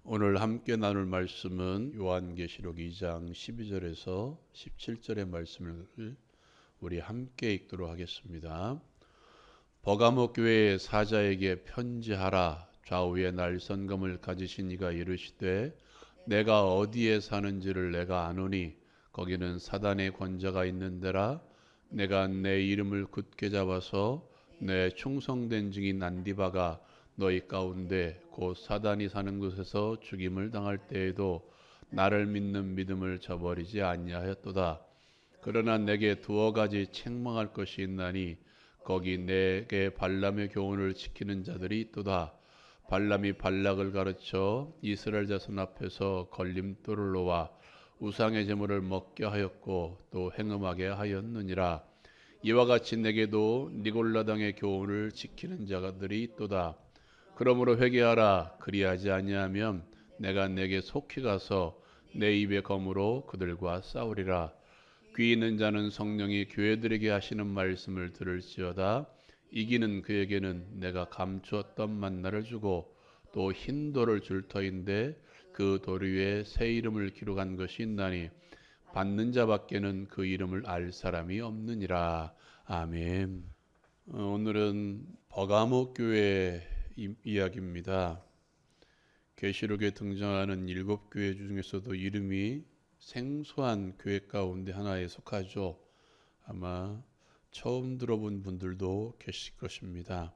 오늘 함께 나눌 말씀은 요한계시록 2장 12절에서 17절의 말씀을 우리 함께 읽도록 하겠습니다. 버가모 교회의 사자에게 편지하라. 좌우에 날선검을 가지신 이가 이르시되 내가 어디에 사는지를 내가 아노니 거기는 사단의 권자가 있는 데라. 내가 내 이름을 굳게 잡아서 내 충성된 증인 안디바가 너희 가운데 곧 사단이 사는 곳에서 죽임을 당할 때에도 나를 믿는 믿음을 저버리지 아니하였도다. 그러나 내게 두어 가지 책망할 것이 있나니 거기 내게 발람의 교훈을 지키는 자들이 있도다. 발람이 발락을 가르쳐 이스라엘 자손 앞에서 걸림돌을 놓아 우상의 제물을 먹게 하였고 또 행음하게 하였느니라. 이와 같이 내게도 니골라당의 교훈을 지키는 자들이 있도다. 그러므로 회개하라. 그리하지 아니하면 내가 내게 속히 가서 내 입의 검으로 그들과 싸우리라. 귀 있는 자는 성령이 교회들에게 하시는 말씀을 들을지어다. 이기는 그에게는 내가 감추었던 만나를 주고 또 흰 돌을 줄 터인데 그 돌 위에 새 이름을 기록한 것이 있나니 받는 자밖에는 그 이름을 알 사람이 없느니라. 아멘. 오늘은 버가모 교회 이야기입니다. 계시록에 등장하는 7교회 중에서도 이름이 생소한 교회 가운데 하나에 속하죠. 아마 처음 들어본 분들도 계실 것입니다.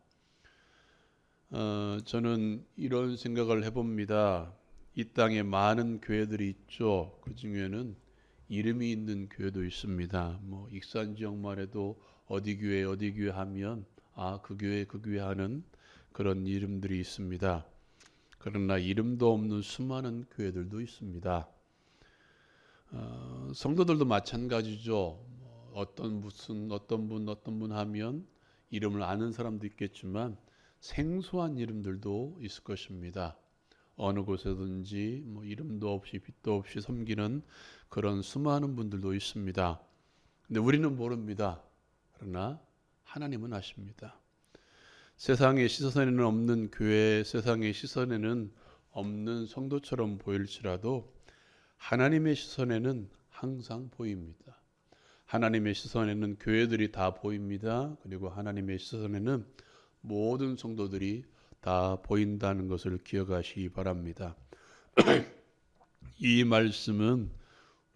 저는 이런 생각을 해봅니다. 이 땅에 많은 교회들이 있죠. 그 중에는 이름이 있는 교회도 있습니다. 뭐 익산 지역만 해도 어디 교회 하면 그 교회 하는 그런 이름들이 있습니다. 그러나 이름도 없는 수많은 교회들도 있습니다. 성도들도 마찬가지죠. 어떤 분 하면 이름을 아는 사람도 있겠지만 생소한 이름들도 있을 것입니다. 어느 곳에든지 이름도 없이 빛도 없이 섬기는 그런 수많은 분들도 있습니다. 근데 우리는 모릅니다. 그러나 하나님은 아십니다. 세상의 시선에는 없는 교회, 세상의 시선에는 없는 성도처럼 보일지라도 하나님의 시선에는 항상 보입니다. 하나님의 시선에는 교회들이 다 보입니다. 그리고 하나님의 시선에는 모든 성도들이 다 보인다는 것을 기억하시기 바랍니다. 이 말씀은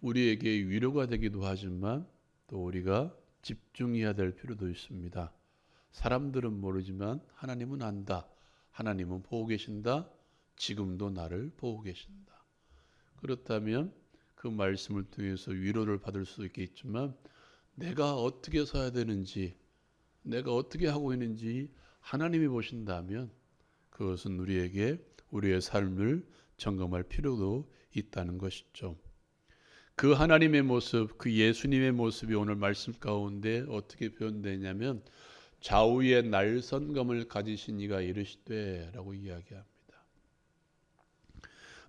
우리에게 위로가 되기도 하지만 또 우리가 집중해야 될 필요도 있습니다. 사람들은 모르지만 하나님은 안다. 하나님은 보고 계신다. 지금도 나를 보고 계신다. 그렇다면 그 말씀을 통해서 위로를 받을 수 있겠지만 내가 어떻게 서야 되는지, 내가 어떻게 하고 있는지 하나님이 보신다면 그것은 우리에게 우리의 삶을 점검할 필요도 있다는 것이죠. 그 하나님의 모습, 그 예수님의 모습이 오늘 말씀 가운데 어떻게 표현되냐면 좌우에 날선검을 가지신 이가 이르시되 라고 이야기합니다.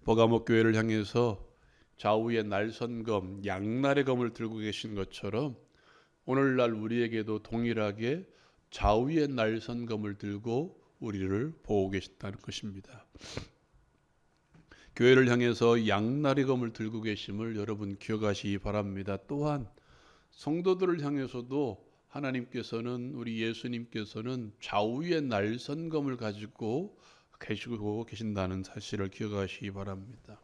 버가모 교회를 향해서 좌우에 날선검, 양날의 검을 들고 계신 것처럼 오늘날 우리에게도 동일하게 좌우에 날선검을 들고 우리를 보고 계신다는 것입니다. 교회를 향해서 양날의 검을 들고 계심을 여러분 기억하시기 바랍니다. 또한 성도들을 향해서도 하나님께서는, 우리 예수님께서는 좌우에 날선검을 가지고 계시고 계신다는 사실을 기억하시기 바랍니다.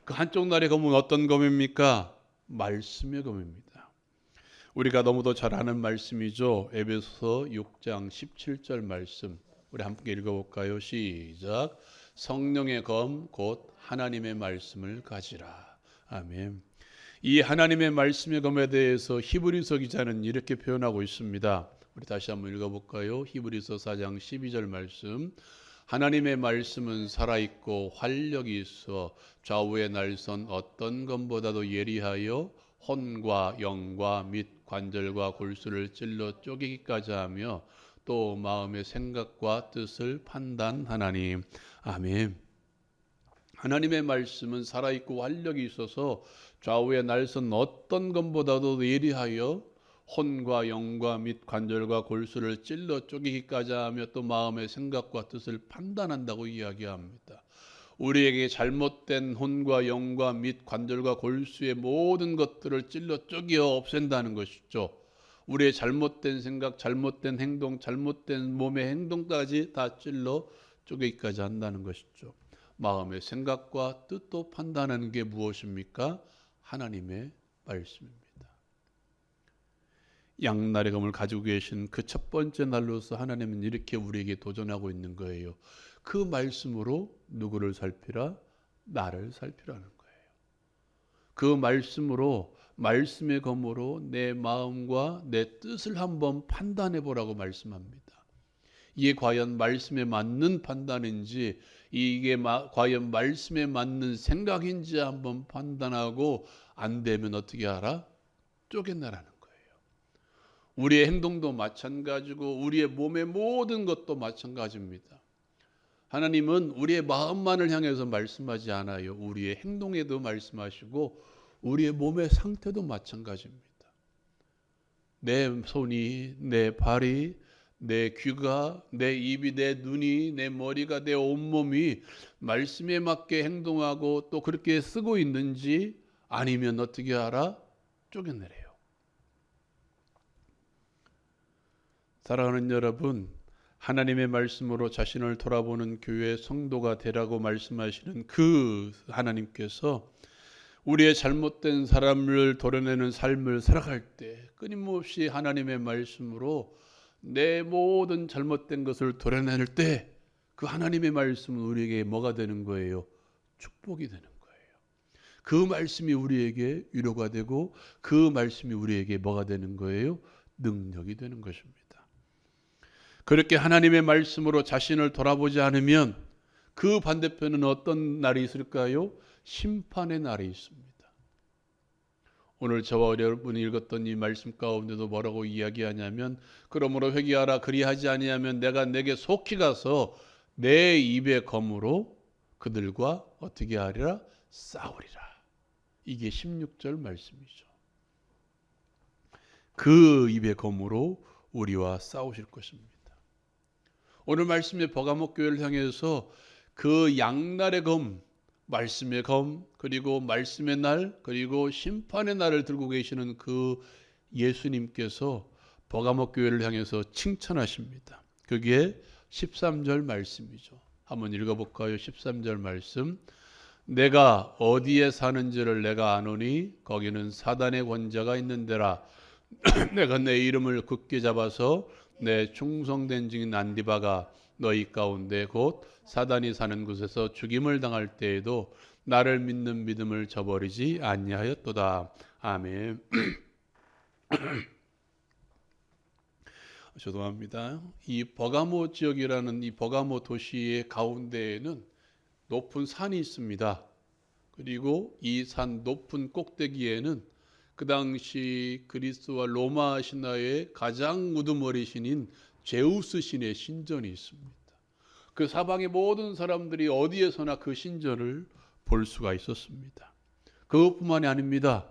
그 한쪽 날의 검은 어떤 검입니까? 말씀의 검입니다. 우리가 너무도 잘 아는 말씀이죠. 에베소서 6장 17절 말씀. 우리 함께 읽어볼까요? 시작. 성령의 검 곧 하나님의 말씀을 가지라. 아멘. 이 하나님의 말씀의 검에 대해서 히브리서 기자는 이렇게 표현하고 있습니다. 우리 다시 한번 읽어볼까요? 히브리서 4장 12절 말씀. 하나님의 말씀은 살아있고 활력이 있어 좌우의 날선 어떤 검보다도 예리하여 혼과 영과 및 관절과 골수를 찔러 쪼개기까지 하며 또 마음의 생각과 뜻을 판단하나니. 아멘. 하나님의 말씀은 살아있고 활력이 있어서 좌우의 날선 어떤 검보다도 예리하여 혼과 영과 및 관절과 골수를 찔러 쪼개기까지 하며 또 마음의 생각과 뜻을 판단한다고 이야기합니다. 우리에게 잘못된 혼과 영과 및 관절과 골수의 모든 것들을 찔러 쪼개어 없앤다는 것이죠. 우리의 잘못된 생각, 잘못된 행동, 잘못된 몸의 행동까지 다 찔러 쪼개기까지 한다는 것이죠. 마음의 생각과 뜻도 판단하는 게 무엇입니까? 하나님의 말씀입니다. 양날의 검을 가지고 계신 그 첫 번째 날로서 하나님은 이렇게 우리에게 도전하고 있는 거예요. 그 말씀으로 누구를 살피라? 나를 살피라는 거예요. 그 말씀으로, 말씀의 검으로 내 마음과 내 뜻을 한번 판단해 보라고 말씀합니다. 이게 과연 말씀에 맞는 판단인지, 이게 과연 말씀에 맞는 생각인지 한번 판단하고 안 되면 어떻게 하라? 쪼개내라는 거예요. 우리의 행동도 마찬가지고 우리의 몸의 모든 것도 마찬가지입니다. 하나님은 우리의 마음만을 향해서 말씀하지 않아요. 우리의 행동에도 말씀하시고 우리의 몸의 상태도 마찬가지입니다. 내 손이, 내 발이, 내 귀가, 내 입이, 내 눈이, 내 머리가, 내 온몸이 말씀에 맞게 행동하고 또 그렇게 쓰고 있는지 아니면 어떻게 하라? 쪼개내래요. 사랑하는 여러분, 하나님의 말씀으로 자신을 돌아보는 교회 성도가 되라고 말씀하시는 그 하나님께서 우리의 잘못된 사람을 도려내는 삶을 살아갈 때 끊임없이 하나님의 말씀으로 내 모든 잘못된 것을 도려낼 때 그 하나님의 말씀은 우리에게 뭐가 되는 거예요? 축복이 되는 거예요. 그 말씀이 우리에게 위로가 되고 그 말씀이 우리에게 뭐가 되는 거예요? 능력이 되는 것입니다. 그렇게 하나님의 말씀으로 자신을 돌아보지 않으면 그 반대편은 어떤 날이 있을까요? 심판의 날이 있습니다. 오늘 저와 여러분이 읽었던 이 말씀 가운데도 뭐라고 이야기하냐면 그러므로 회개하라 그리하지 아니하면 내가 내게 속히 가서 내 입의 검으로 그들과 어떻게 하리라? 싸우리라. 이게 16절 말씀이죠. 그 입의 검으로 우리와 싸우실 것입니다. 오늘 말씀의 버가모 교회를 향해서 그 양날의 검, 말씀의 검, 그리고 말씀의 날, 그리고 심판의 날을 들고 계시는 그 예수님께서 버가모 교회를 향해서 칭찬하십니다. 그게 13절 말씀이죠. 한번 읽어볼까요? 13절 말씀. 내가 어디에 사는지를 내가 아노니 거기는 사단의 권자가 있는 데라. 내가 내 이름을 굳게 잡아서 내 충성된 증인 안디바가 너희 가운데 곧 사단이 사는 곳에서 죽임을 당할 때에도 나를 믿는 믿음을 저버리지 아니하였도다. 아멘. 죄송합니다. 이 버가모 지역이라는 이 버가모 도시의 가운데에는 높은 산이 있습니다. 그리고 이 산 높은 꼭대기에는 그 당시 그리스와 로마 신화의 가장 우두머리 신인 제우스 신의 신전이 있습니다. 그 사방의 모든 사람들이 어디에서나 그 신전을 볼 수가 있었습니다. 그것뿐만이 아닙니다.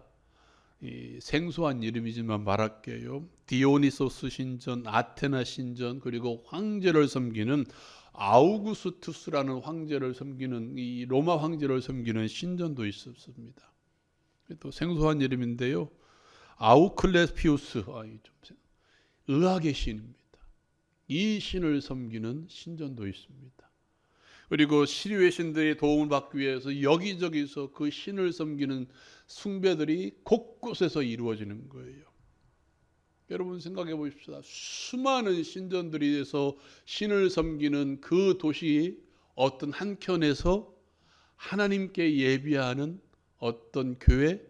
이 생소한 이름이지만 말할게요. 디오니소스 신전, 아테나 신전, 그리고 황제를 섬기는 아우구스투스라는 황제를 섬기는 이 로마 황제를 섬기는 신전도 있었습니다. 또 생소한 이름인데요. 아우클레피우스, 의학의 신입니다. 이 신을 섬기는 신전도 있습니다. 그리고 시리의 신들의 도움을 받기 위해서 여기저기서 그 신을 섬기는 숭배들이 곳곳에서 이루어지는 거예요. 여러분 생각해 보십시다. 수많은 신전들에서 신을 섬기는 그 도시 어떤 한켠에서 하나님께 예비하는 어떤 교회,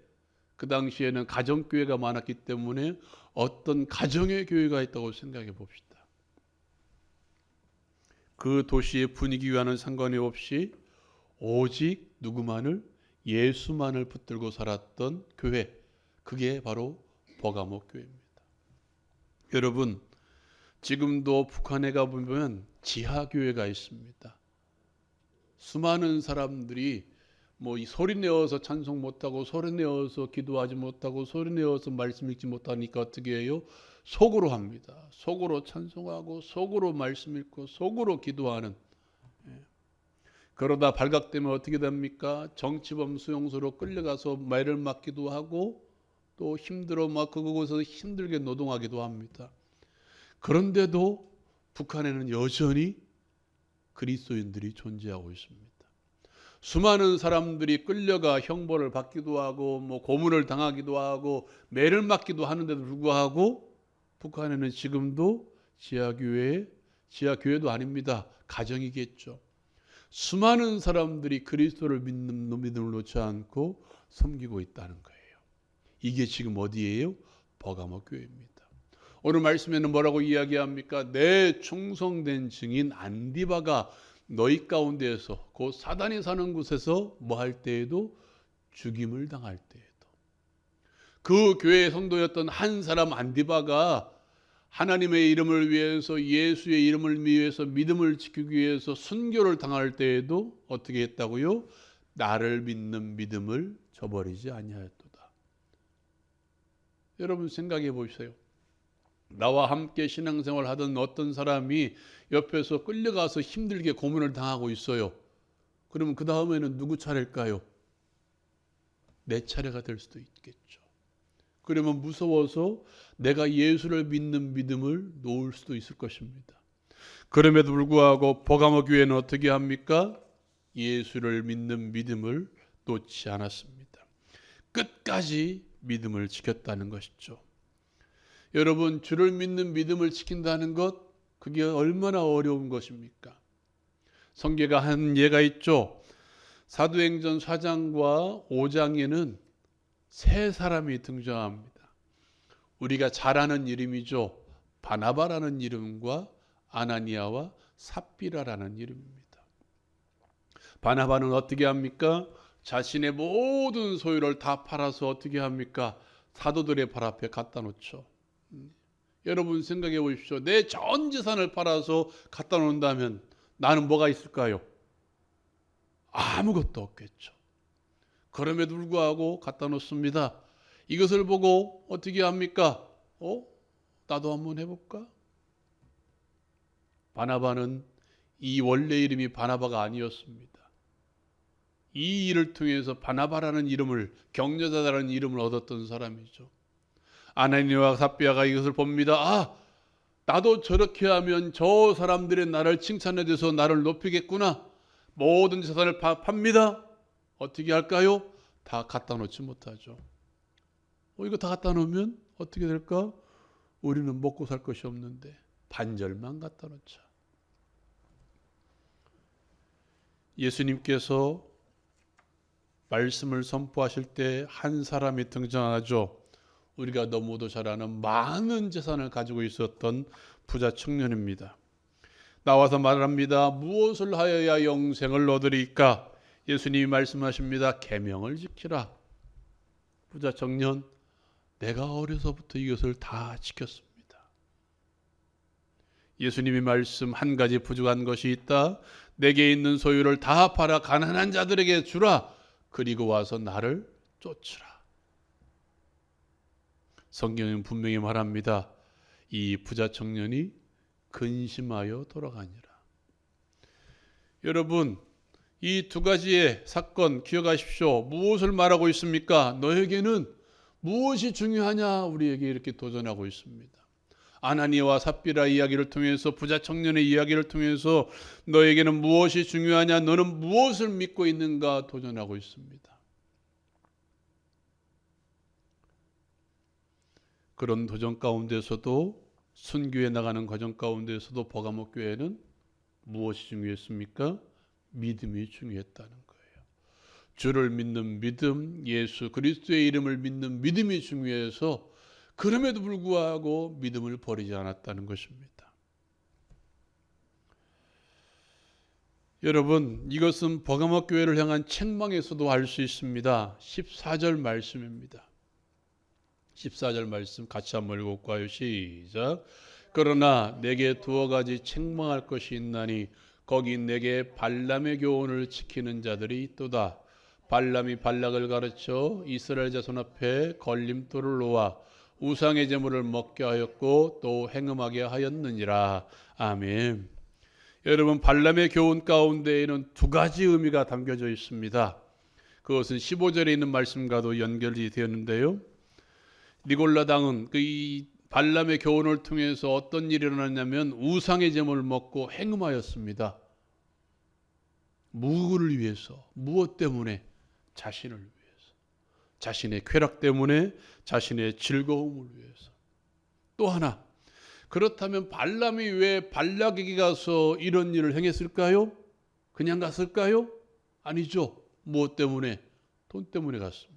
그 당시에는 가정교회가 많았기 때문에 어떤 가정의 교회가 있다고 생각해 봅시다. 그 도시의 분위기와는 상관이 없이 오직 누구만을? 예수만을 붙들고 살았던 교회, 그게 바로 버가모 교회입니다. 여러분, 지금도 북한에 가보면 지하교회가 있습니다. 수많은 사람들이 이 소리내어서 찬송 못하고 소리내어서 기도하지 못하고 소리내어서 말씀 읽지 못하니까 어떻게 해요? 속으로 합니다. 속으로 찬송하고 속으로 말씀 읽고 속으로 기도하는. 그러다 발각되면 어떻게 됩니까? 정치범 수용소로 끌려가서 매를 맞기도 하고 또 힘들어 막 그곳에서 힘들게 노동하기도 합니다. 그런데도 북한에는 여전히 그리스도인들이 존재하고 있습니다. 수많은 사람들이 끌려가 형벌을 받기도 하고 고문을 당하기도 하고 매를 맞기도 하는데도 불구하고 북한에는 지금도 지하교회도 아닙니다. 가정이겠죠. 수많은 사람들이 그리스도를 믿는 믿음을 놓지 않고 섬기고 있다는 거예요. 이게 지금 어디예요? 버가모 교회입니다. 오늘 말씀에는 뭐라고 이야기합니까? 내 충성된 증인 안디바가 너희 가운데에서 그 사단이 사는 곳에서 뭐 할 때에도 죽임을 당할 때에도 그 교회의 성도였던 한 사람 안디바가 하나님의 이름을 위해서 예수의 이름을 위해서 믿음을 지키기 위해서 순교를 당할 때에도 어떻게 했다고요? 나를 믿는 믿음을 저버리지 아니하였도다. 여러분 생각해 보세요. 나와 함께 신앙생활 하던 어떤 사람이 옆에서 끌려가서 힘들게 고문을 당하고 있어요. 그러면 그 다음에는 누구 차례일까요? 내 차례가 될 수도 있겠죠. 그러면 무서워서 내가 예수를 믿는 믿음을 놓을 수도 있을 것입니다. 그럼에도 불구하고 버가모 교회는 어떻게 합니까? 예수를 믿는 믿음을 놓지 않았습니다. 끝까지 믿음을 지켰다는 것이죠. 여러분, 주를 믿는 믿음을 지킨다는 것, 그게 얼마나 어려운 것입니까? 성경에 한 예가 있죠. 사도행전 4장과 5장에는 세 사람이 등장합니다. 우리가 잘 아는 이름이죠. 바나바라는 이름과 아나니아와 삽비라라는 이름입니다. 바나바는 어떻게 합니까? 자신의 모든 소유를 다 팔아서 어떻게 합니까? 사도들의 발 앞에 갖다 놓죠. 여러분 생각해 보십시오. 내 전 재산을 팔아서 갖다 놓는다면 나는 뭐가 있을까요? 아무것도 없겠죠. 그럼에도 불구하고 갖다 놓습니다. 이것을 보고 어떻게 합니까? 나도 한번 해볼까? 바나바는 이 원래 이름이 바나바가 아니었습니다. 이 일을 통해서 바나바라는 이름을, 격려자라는 이름을 얻었던 사람이죠. 아나니아와 삽비아가 이것을 봅니다. 나도 저렇게 하면 저 사람들이 나를 칭찬해 줘서 나를 높이겠구나. 모든 재산을 팝니다. 어떻게 할까요? 다 갖다 놓지 못하죠. 이거 다 갖다 놓으면 어떻게 될까? 우리는 먹고 살 것이 없는데 반절만 갖다 놓자. 예수님께서 말씀을 선포하실 때 한 사람이 등장하죠. 우리가 너무도 잘 아는 많은 재산을 가지고 있었던 부자 청년입니다. 나와서 말합니다. 무엇을 하여야 영생을 얻으리까? 예수님이 말씀하십니다. 계명을 지키라. 부자 청년, 내가 어려서부터 이것을 다 지켰습니다. 예수님이 말씀 한 가지 부족한 것이 있다. 내게 있는 소유를 다 팔아 가난한 자들에게 주라. 그리고 와서 나를 쫓으라. 성경은 분명히 말합니다. 이 부자 청년이 근심하여 돌아가니라. 여러분, 이 두 가지의 사건 기억하십시오. 무엇을 말하고 있습니까? 너에게는 무엇이 중요하냐? 우리에게 이렇게 도전하고 있습니다. 아나니아와 삽비라 이야기를 통해서, 부자 청년의 이야기를 통해서 너에게는 무엇이 중요하냐? 너는 무엇을 믿고 있는가? 도전하고 있습니다. 그런 도전 가운데서도, 순교해 나가는 과정 가운데서도 버가모 교회는 무엇이 중요했습니까? 믿음이 중요했다는 거예요. 주를 믿는 믿음, 예수 그리스도의 이름을 믿는 믿음이 중요해서 그럼에도 불구하고 믿음을 버리지 않았다는 것입니다. 여러분, 이것은 버가모 교회를 향한 책망에서도 알 수 있습니다. 14절 말씀입니다. 14절 말씀 같이 한번 읽어볼까요? 시작. 그러나 내게 두어 가지 책망할 것이 있나니 거기 내게 발람의 교훈을 지키는 자들이 있도다. 발람이 발락을 가르쳐 이스라엘 자손 앞에 걸림돌을 놓아 우상의 제물을 먹게 하였고 또 행음하게 하였느니라. 아멘. 여러분, 발람의 교훈 가운데에는 두 가지 의미가 담겨져 있습니다. 그것은 15절에 있는 말씀과도 연결이 되었는데요. 니골라당은 이 발람의 교훈을 통해서 어떤 일이 일어났냐면 우상의 제물을 먹고 행음하였습니다. 누구를 위해서? 무엇 때문에? 자신을 위해서. 자신의 쾌락 때문에, 자신의 즐거움을 위해서. 또 하나, 그렇다면 발람이 왜 발락에게 가서 이런 일을 행했을까요? 그냥 갔을까요? 아니죠. 무엇 때문에? 돈 때문에 갔습니다.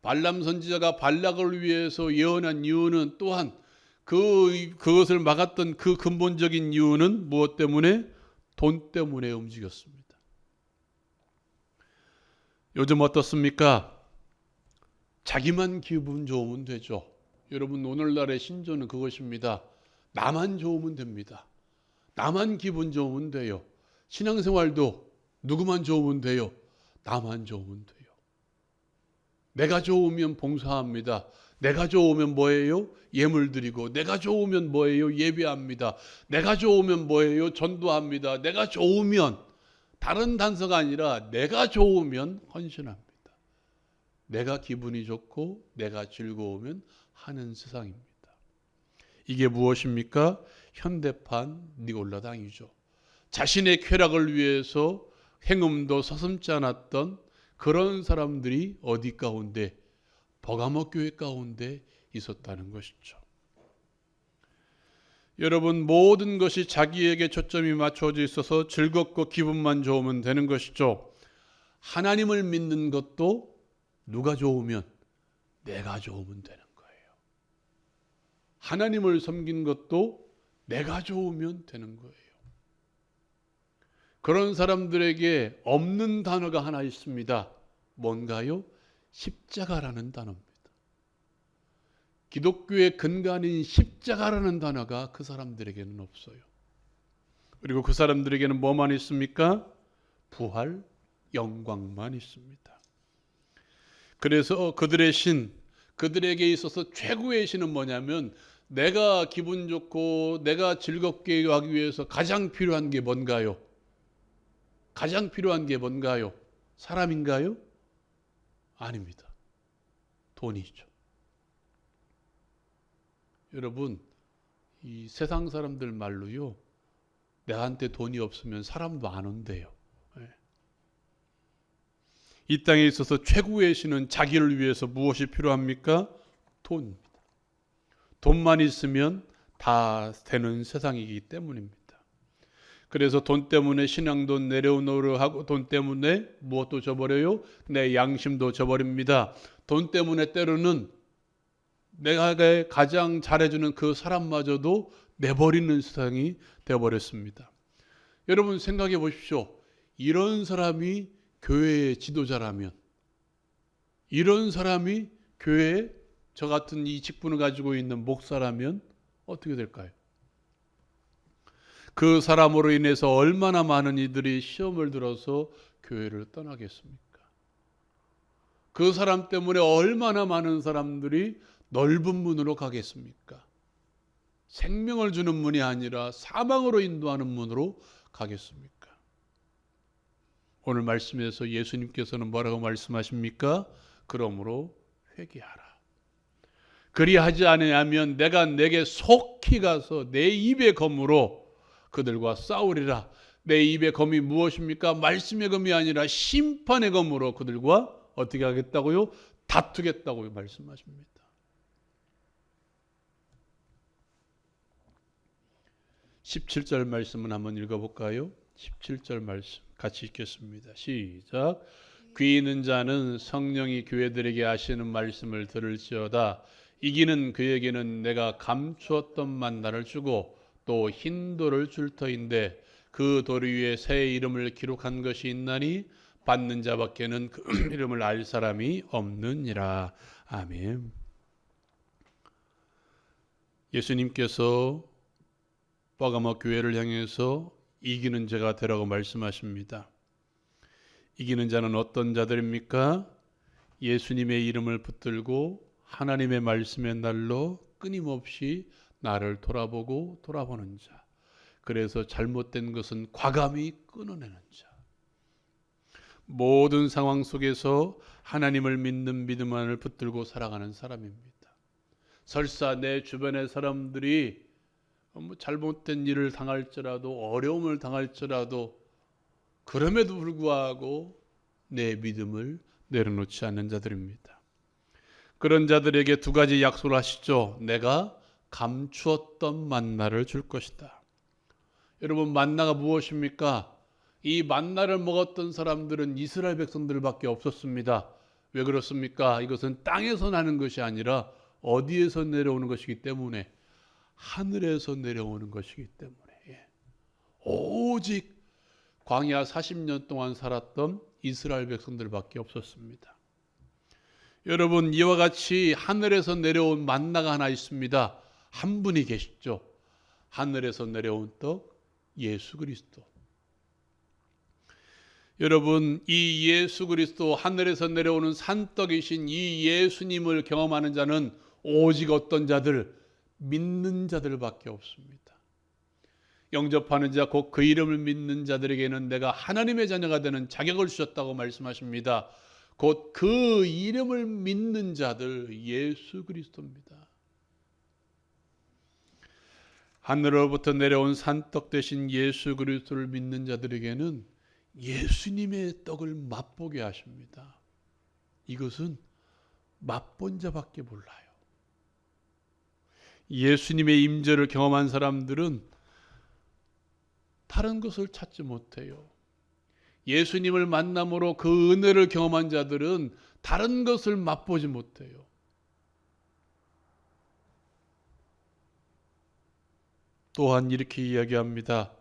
발람 선지자가 발락을 위해서 예언한 이유는 또한 그것을 막았던 그 근본적인 이유는 무엇 때문에? 돈 때문에 움직였습니다. 요즘 어떻습니까? 자기만 기분 좋으면 되죠. 여러분, 오늘날의 신조는 그것입니다. 나만 좋으면 됩니다. 나만 기분 좋으면 돼요. 신앙생활도 누구만 좋으면 돼요. 나만 좋으면 돼요. 내가 좋으면 봉사합니다. 내가 좋으면 뭐예요? 예물 드리고, 내가 좋으면 뭐예요? 예배합니다. 내가 좋으면 뭐예요? 전도합니다. 내가 좋으면, 다른 단서가 아니라 내가 좋으면 헌신합니다. 내가 기분이 좋고 내가 즐거우면 하는 세상입니다. 이게 무엇입니까? 현대판 니골라당이죠. 자신의 쾌락을 위해서 행음도 서슴지 않았던 그런 사람들이 어디 가운데? 버가모 교회 가운데 있었다는 것이죠. 여러분, 모든 것이 자기에게 초점이 맞춰져 있어서 즐겁고 기분만 좋으면 되는 것이죠. 하나님을 믿는 것도 누가 좋으면? 내가 좋으면 되는 거예요. 하나님을 섬긴 것도 내가 좋으면 되는 거예요. 그런 사람들에게 없는 단어가 하나 있습니다. 뭔가요? 십자가라는 단어입니다. 기독교의 근간인 십자가라는 단어가 그 사람들에게는 없어요. 그리고 그 사람들에게는 뭐만 있습니까? 부활, 영광만 있습니다. 그래서 그들의 신, 그들에게 있어서 최고의 신은 뭐냐면 내가 기분 좋고 내가 즐겁게 하기 위해서 가장 필요한 게 뭔가요? 가장 필요한 게 뭔가요? 사람인가요? 아닙니다. 돈이죠. 여러분, 이 세상 사람들 말로요, 내한테 돈이 없으면 사람도 안 온대요. 이 땅에 있어서 최고의 신은 자기를 위해서 무엇이 필요합니까? 돈입니다. 돈만 있으면 다 되는 세상이기 때문입니다. 그래서 돈 때문에 신앙도 내려놓으려 하고, 돈 때문에 무엇도 저버려요? 내 양심도 저버립니다. 돈 때문에 때로는 내가 가장 잘해주는 그 사람마저도 내버리는 세상이 되어버렸습니다. 여러분, 생각해 보십시오. 이런 사람이 교회의 지도자라면, 이런 사람이 교회에 저 같은 이 직분을 가지고 있는 목사라면 어떻게 될까요? 그 사람으로 인해서 얼마나 많은 이들이 시험을 들어서 교회를 떠나겠습니까? 그 사람 때문에 얼마나 많은 사람들이 넓은 문으로 가겠습니까? 생명을 주는 문이 아니라 사망으로 인도하는 문으로 가겠습니까? 오늘 말씀에서 예수님께서는 뭐라고 말씀하십니까? 그러므로 회개하라. 그리하지 않으면 내가 내게 속히 가서 내 입의 검으로 그들과 싸우리라. 내 입의 검이 무엇입니까? 말씀의 검이 아니라 심판의 검으로 그들과 어떻게 하겠다고요? 다투겠다고 말씀하십니다. 17절 말씀은 한번 읽어볼까요? 17절 말씀 같이 읽겠습니다. 시작. 귀 있는 자는 성령이 교회들에게 하시는 말씀을 들을지어다. 이기는 그에게는 내가 감추었던 만나를 주고 또 흰 돌을 줄 터인데 그 돌 위에 새 이름을 기록한 것이 있나니 받는 자밖에는 그 이름을 알 사람이 없느니라. 아멘. 예수님께서 버가모 교회를 향해서 이기는 자가 되라고 말씀하십니다. 이기는 자는 어떤 자들입니까? 예수님의 이름을 붙들고 하나님의 말씀의 날로 끊임없이 나를 돌아보고 돌아보는 자. 그래서 잘못된 것은 과감히 끊어내는 자. 모든 상황 속에서 하나님을 믿는 믿음 안을 붙들고 살아가는 사람입니다. 설사 내 주변의 사람들이 잘못된 일을 당할지라도 어려움을 당할지라도 그럼에도 불구하고 내 믿음을 내려놓지 않는 자들입니다. 그런 자들에게 두 가지 약속을 하시죠. 내가 감추었던 만나를 줄 것이다. 여러분, 만나가 무엇입니까? 이 만나를 먹었던 사람들은 이스라엘 백성들밖에 없었습니다. 왜 그렇습니까? 이것은 땅에서 나는 것이 아니라 어디에서 내려오는 것이기 때문에, 하늘에서 내려오는 것이기 때문에, 오직 광야 40년 동안 살았던 이스라엘 백성들밖에 없었습니다. 여러분, 이와 같이 하늘에서 내려온 만나가 하나 있습니다. 한 분이 계시죠. 하늘에서 내려온 떡, 예수 그리스도. 여러분, 이 예수 그리스도, 하늘에서 내려오는 산떡이신 이 예수님을 경험하는 자는 오직 어떤 자들? 믿는 자들밖에 없습니다. 영접하는 자, 곧 그 이름을 믿는 자들에게는 내가 하나님의 자녀가 되는 자격을 주셨다고 말씀하십니다. 곧 그 이름을 믿는 자들, 예수 그리스도입니다. 하늘로부터 내려온 산떡 대신 예수 그리스도를 믿는 자들에게는 예수님의 떡을 맛보게 하십니다. 이것은 맛본 자밖에 몰라요. 예수님의 임재를 경험한 사람들은 다른 것을 찾지 못해요. 예수님을 만남으로 그 은혜를 경험한 자들은 다른 것을 맛보지 못해요. 또한 이렇게 이야기합니다.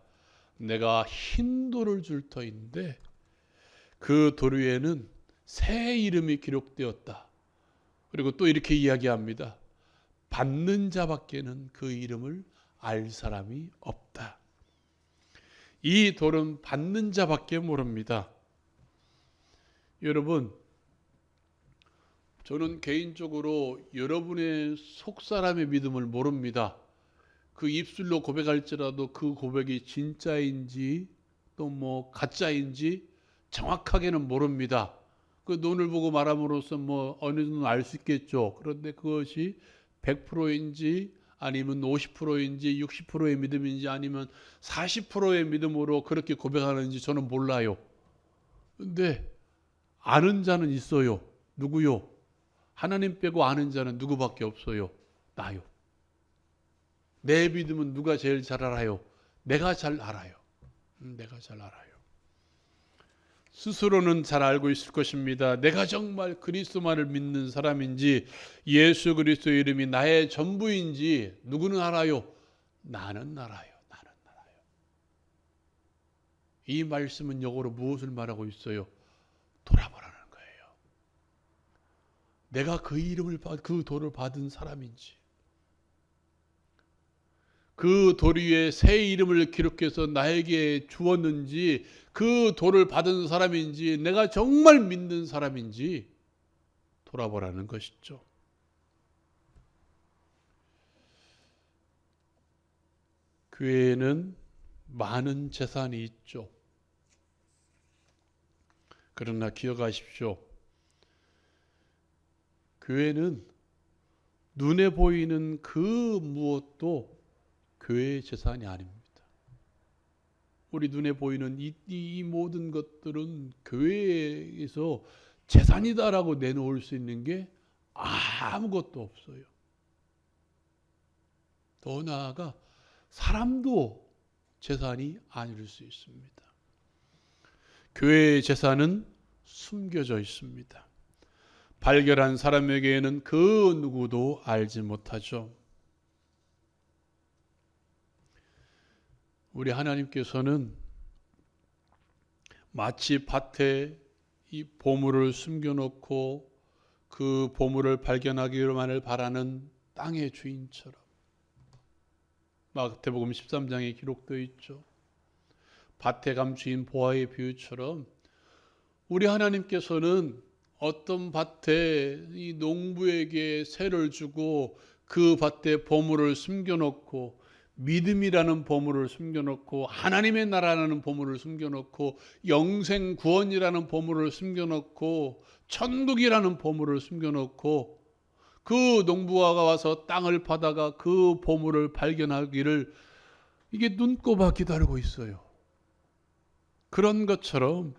내가 흰 돌을 줄 터인데 그 돌 위에는 새 이름이 기록되었다. 그리고 또 이렇게 이야기합니다. 받는 자밖에는 그 이름을 알 사람이 없다. 이 돌은 받는 자밖에 모릅니다. 여러분, 저는 개인적으로 여러분의 속사람의 믿음을 모릅니다. 그 입술로 고백할지라도 그 고백이 진짜인지 또 뭐 가짜인지 정확하게는 모릅니다. 그 눈을 보고 말함으로써 뭐 어느 정도 알 수 있겠죠. 그런데 그것이 100%인지 아니면 50%인지 60%의 믿음인지 아니면 40%의 믿음으로 그렇게 고백하는지 저는 몰라요. 근데 아는 자는 있어요. 누구요? 하나님 빼고 아는 자는 누구밖에 없어요. 나요. 내 믿음은 누가 제일 잘 알아요? 내가 잘 알아요. 내가 잘 알아요. 스스로는 잘 알고 있을 것입니다. 내가 정말 그리스도만을 믿는 사람인지 예수 그리스도의 이름이 나의 전부인지 누구는 알아요? 나는 알아요. 나는 알아요. 이 말씀은 영어로 무엇을 말하고 있어요? 돌아보라는 거예요. 내가 그 이름을 그 도를 받은 사람인지, 그 돌 위에 새 이름을 기록해서 나에게 주었는지, 그 돌을 받은 사람인지, 내가 정말 믿는 사람인지 돌아보라는 것이죠. 교회에는 많은 재산이 있죠. 그러나 기억하십시오. 교회는 눈에 보이는 그 무엇도 교회의 재산이 아닙니다. 우리 눈에 보이는 이 모든 것들은 교회에서 재산이다라고 내놓을 수 있는 게 아무것도 없어요. 더 나아가 사람도 재산이 아닐 수 있습니다. 교회의 재산은 숨겨져 있습니다. 발견한 사람에게는 그 누구도 알지 못하죠. 우리 하나님께서는 마치 밭에 이 보물을 숨겨놓고 그 보물을 발견하기만을 바라는 땅의 주인처럼, 마태복음 13장에 기록되어 있죠. 밭에 감추인 보화의 비유처럼 우리 하나님께서는 어떤 밭에 이 농부에게 세를 주고 그 밭에 보물을 숨겨놓고 믿음이라는 보물을 숨겨놓고 하나님의 나라라는 보물을 숨겨놓고 영생 구원이라는 보물을 숨겨놓고 천국이라는 보물을 숨겨놓고 그 농부가 와서 땅을 파다가 그 보물을 발견하기를 이게 눈꼽아 기다리고 있어요. 그런 것처럼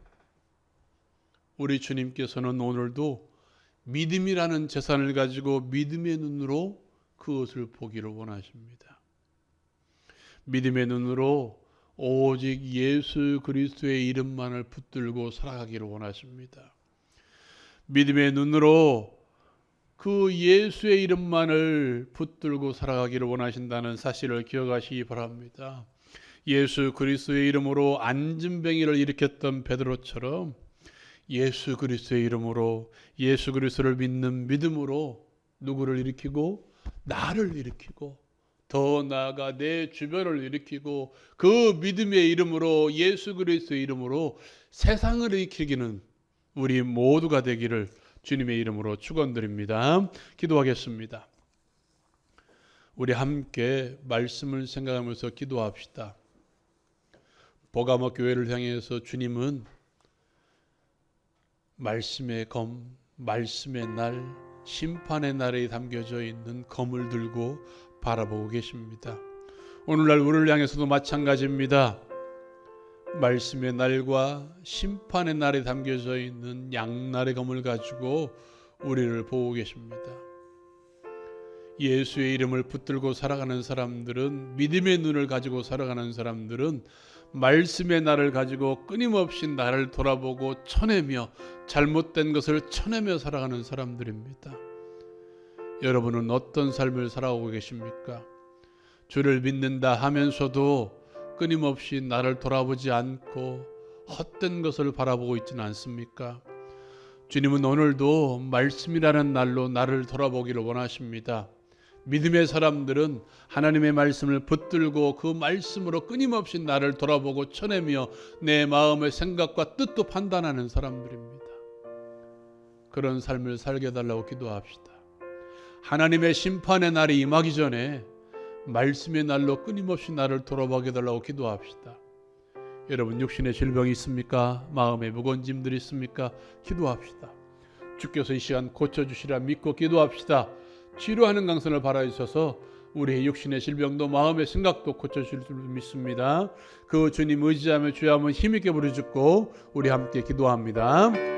우리 주님께서는 오늘도 믿음이라는 재산을 가지고 믿음의 눈으로 그것을 보기를 원하십니다. 믿음의 눈으로 오직 예수 그리스도의 이름만을 붙들고 살아가기를 원하십니다. 믿음의 눈으로 그 예수의 이름만을 붙들고 살아가기를 원하신다는 사실을 기억하시기 바랍니다. 예수 그리스도의 이름으로 안진뱅이를 일으켰던 베드로처럼 예수 그리스도의 이름으로 예수 그리스도를 믿는 믿음으로 누구를 일으키고 나를 일으키고 더 나아가 내 주변을 일으키고 그 믿음의 이름으로 예수 그리스도의 이름으로 세상을 일으키기는 우리 모두가 되기를 주님의 이름으로 축원드립니다. 기도하겠습니다. 우리 함께 말씀을 생각하면서 기도합시다. 버가모 교회를 향해서 주님은 말씀의 검, 말씀의 날, 심판의 날에 담겨져 있는 검을 들고 바라보고 계십니다. 오늘날 우리를 향해서도 마찬가지입니다. 말씀의 날과 심판의 날에 담겨져 있는 양날의 검을 가지고 우리를 보고 계십니다. 예수의 이름을 붙들고 살아가는 사람들은, 믿음의 눈을 가지고 살아가는 사람들은 말씀의 날을 가지고 끊임없이 나를 돌아보고 쳐내며 잘못된 것을 쳐내며 살아가는 사람들입니다. 여러분은 어떤 삶을 살아오고 계십니까? 주를 믿는다 하면서도 끊임없이 나를 돌아보지 않고 헛된 것을 바라보고 있지는 않습니까? 주님은 오늘도 말씀이라는 날로 나를 돌아보기를 원하십니다. 믿음의 사람들은 하나님의 말씀을 붙들고 그 말씀으로 끊임없이 나를 돌아보고 쳐내며 내 마음의 생각과 뜻도 판단하는 사람들입니다. 그런 삶을 살게 해달라고 기도합시다. 하나님의 심판의 날이 임하기 전에 말씀의 날로 끊임없이 나를 돌아보게 해달라고 기도합시다. 여러분, 육신의 질병이 있습니까? 마음의 무거운 짐들이 있습니까? 기도합시다. 주께서 이 시간 고쳐주시라 믿고 기도합시다. 치료하는 강선을 바라주셔서 우리의 육신의 질병도 마음의 생각도 고쳐주실 줄 믿습니다. 그 주님 의지하며 주여 한번 힘있게 부르짖고 우리 함께 기도합니다.